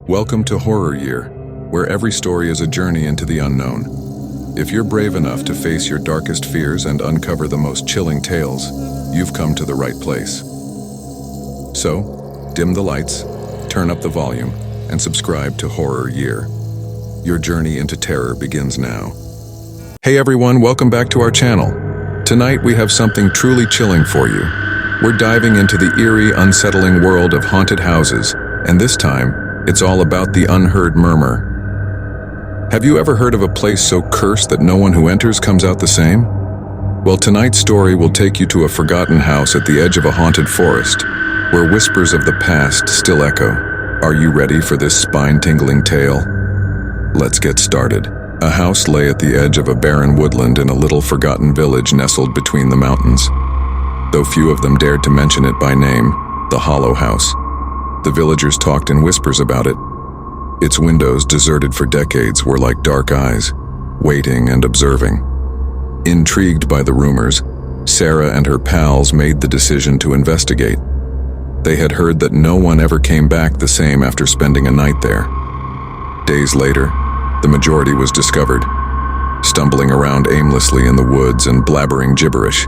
Welcome to Horror Year, where every story is a journey into the unknown. If you're brave enough to face your darkest fears and uncover the most chilling tales, you've come to the right place. So, dim the lights, turn up the volume, and subscribe to Horror Year. Your journey into terror begins now. Hey everyone, welcome back to our channel. Tonight we have something truly chilling for you. We're diving into the eerie, unsettling world of haunted houses, and this time, it's all about the unheard murmur. Have you ever heard of a place so cursed that no one who enters comes out the same? Well, tonight's story will take you to a forgotten house at the edge of a haunted forest, where whispers of the past still echo. Are you ready for this spine-tingling tale? Let's get started. A house lay at the edge of a barren woodland in a little forgotten village nestled between the mountains. Though few of them dared to mention it by name, the Hollow House. The villagers talked in whispers about it. Its windows, deserted for decades, were like dark eyes, waiting and observing. Intrigued by the rumors, Sarah and her pals made the decision to investigate. They had heard that no one ever came back the same after spending a night there. Days later, the majority was discovered, stumbling around aimlessly in the woods and blabbering gibberish.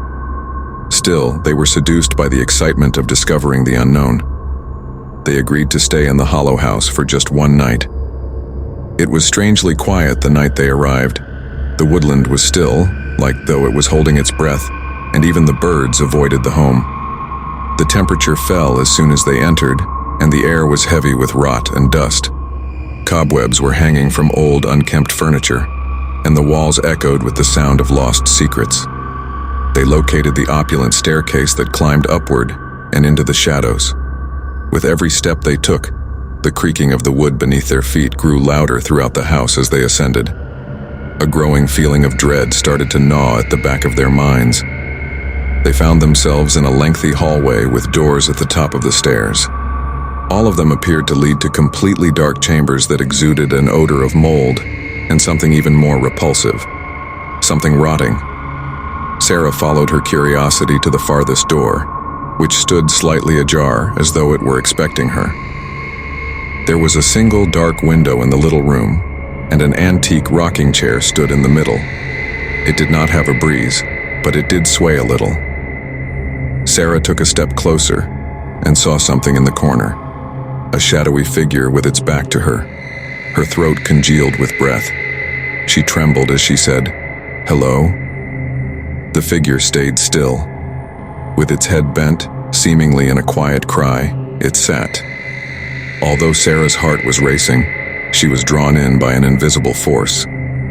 Still, they were seduced by the excitement of discovering the unknown. They agreed to stay in the Hollow House for just one night. It was strangely quiet the night they arrived. The woodland was still, like though it was holding its breath, and even the birds avoided the home. The temperature fell as soon as they entered, and the air was heavy with rot and dust. Cobwebs were hanging from old, unkempt furniture, and the walls echoed with the sound of lost secrets. They located the opulent staircase that climbed upward and into the shadows. With every step they took, the creaking of the wood beneath their feet grew louder throughout the house as they ascended. A growing feeling of dread started to gnaw at the back of their minds. They found themselves in a lengthy hallway with doors at the top of the stairs. All of them appeared to lead to completely dark chambers that exuded an odor of mold and something even more repulsive. Something rotting. Sarah followed her curiosity to the farthest door, which stood slightly ajar as though it were expecting her. There was a single dark window in the little room, and an antique rocking chair stood in the middle. It did not have a breeze, but it did sway a little. Sarah took a step closer and saw something in the corner, a shadowy figure with its back to her. Her throat congealed with breath. She trembled as she said, "Hello?" The figure stayed still. With its head bent, seemingly in a quiet cry, it sat. Although Sarah's heart was racing, she was drawn in by an invisible force.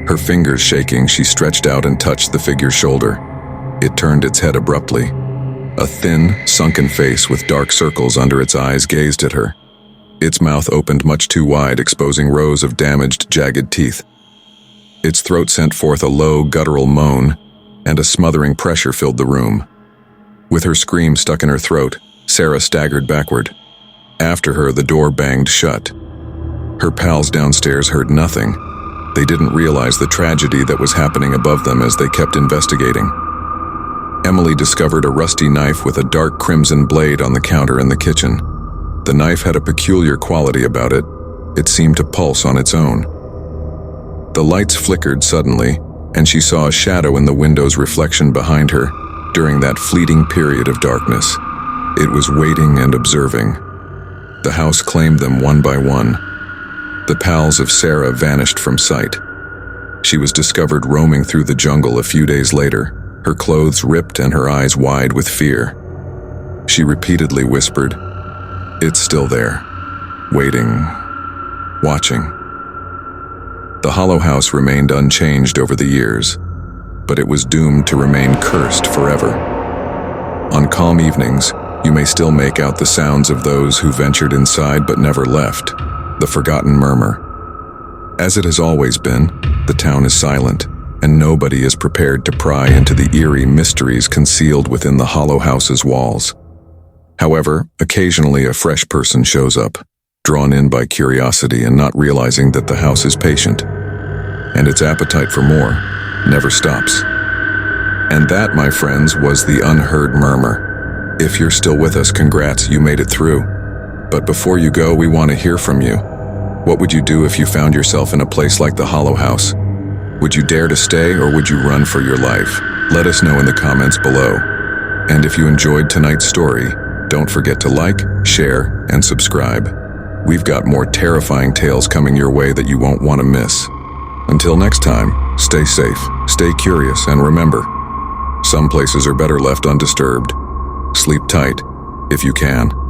Her fingers shaking, she stretched out and touched the figure's shoulder. It turned its head abruptly. A thin, sunken face with dark circles under its eyes gazed at her. Its mouth opened much too wide, exposing rows of damaged, jagged teeth. Its throat sent forth a low, guttural moan, and a smothering pressure filled the room. With her scream stuck in her throat, Sarah staggered backward. After her, the door banged shut. Her pals downstairs heard nothing. They didn't realize the tragedy that was happening above them as they kept investigating. Emily discovered a rusty knife with a dark crimson blade on the counter in the kitchen. The knife had a peculiar quality about it. It seemed to pulse on its own. The lights flickered suddenly, and she saw a shadow in the window's reflection behind her. During that fleeting period of darkness, it was waiting and observing. The house claimed them one by one. The pals of Sarah vanished from sight. She was discovered roaming through the jungle a few days later, her clothes ripped and her eyes wide with fear. She repeatedly whispered, "It's still there, waiting, watching." The Hollow House remained unchanged over the years, but it was doomed to remain cursed forever. On calm evenings, you may still make out the sounds of those who ventured inside but never left, the forgotten murmur. As it has always been, the town is silent, and nobody is prepared to pry into the eerie mysteries concealed within the Hollow House's walls. However, occasionally a fresh person shows up, drawn in by curiosity and not realizing that the house is patient, and its appetite for more never stops. And that, my friends, was the unheard murmur. If you're still with us, congrats, you made it through. But before you go, we want to hear from you. What would you do if you found yourself in a place like the Hollow House? Would you dare to stay or would you run for your life? Let us know in the comments below. And if you enjoyed tonight's story, don't forget to like, share, and subscribe. We've got more terrifying tales coming your way that you won't want to miss. Until next time, stay safe, stay curious, and remember, some places are better left undisturbed. Sleep tight, if you can.